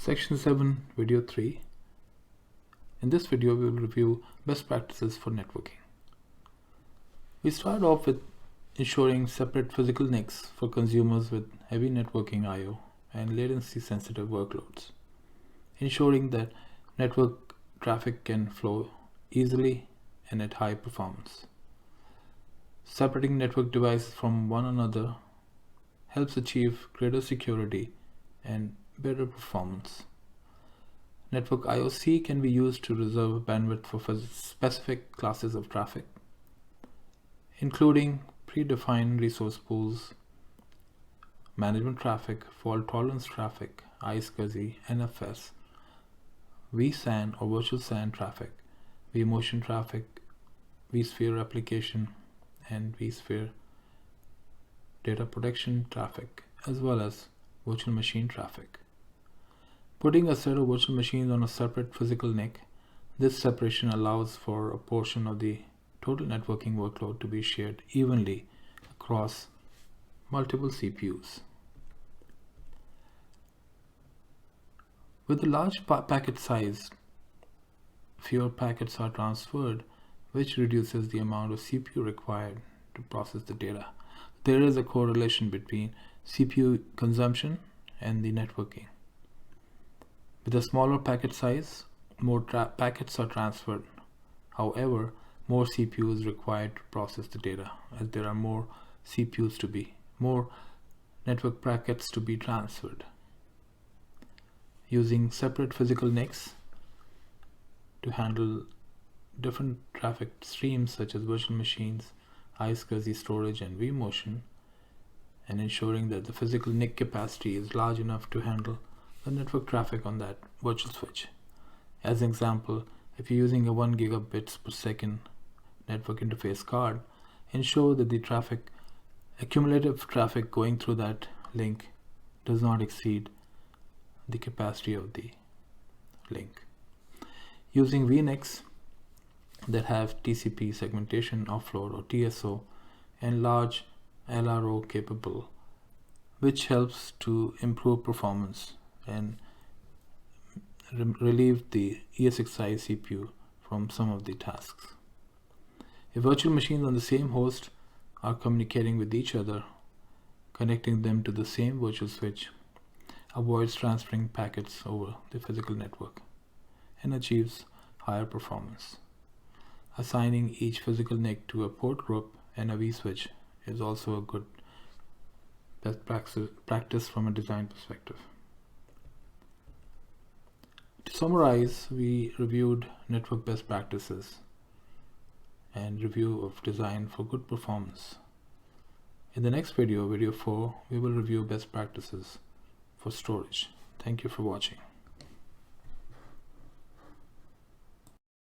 Section 7, Video 3. In this video, we will review best practices for networking. We start off with ensuring separate physical NICs for consumers with heavy networking I/O and latency-sensitive workloads, ensuring that network traffic can flow easily and at high performance. Separating network devices from one another helps achieve greater security and better performance. Network IOC can be used to reserve bandwidth for specific classes of traffic, including predefined resource pools, management traffic, fault tolerance traffic, iSCSI, NFS, vSAN or virtual SAN traffic, vMotion traffic, vSphere application, and vSphere data protection traffic, as well as virtual machine traffic. Putting a set of virtual machines on a separate physical NIC, this separation allows for a portion of the total networking workload to be shared evenly across multiple CPUs. With a large packet size, fewer packets are transferred, which reduces the amount of CPU required to process the data. There is a correlation between CPU consumption and the networking. With a smaller packet size, more packets are transferred. However, more CPU is required to process the data, as there are more network packets to be transferred. Using separate physical NICs to handle different traffic streams such as virtual machines, iSCSI storage, and vMotion, and ensuring that the physical NIC capacity is large enough to handle the network traffic on that virtual switch. As an example, if you're using a 1 gigabits per second network interface card, ensure that the accumulative traffic going through that link does not exceed the capacity of the link. Using vNICS that have TCP segmentation offload or TSO and large LRO capable, which helps to improve performance and relieve the iSCSI CPU from some of the tasks. If virtual machines on the same host are communicating with each other, connecting them to the same virtual switch avoids transferring packets over the physical network and achieves higher performance. Assigning each physical NIC to a port group and a vSwitch is also a good best practice from a design perspective. To summarize, we reviewed network best practices and review of design for good performance. In the next video, video 4, we will review best practices for storage. Thank you for watching.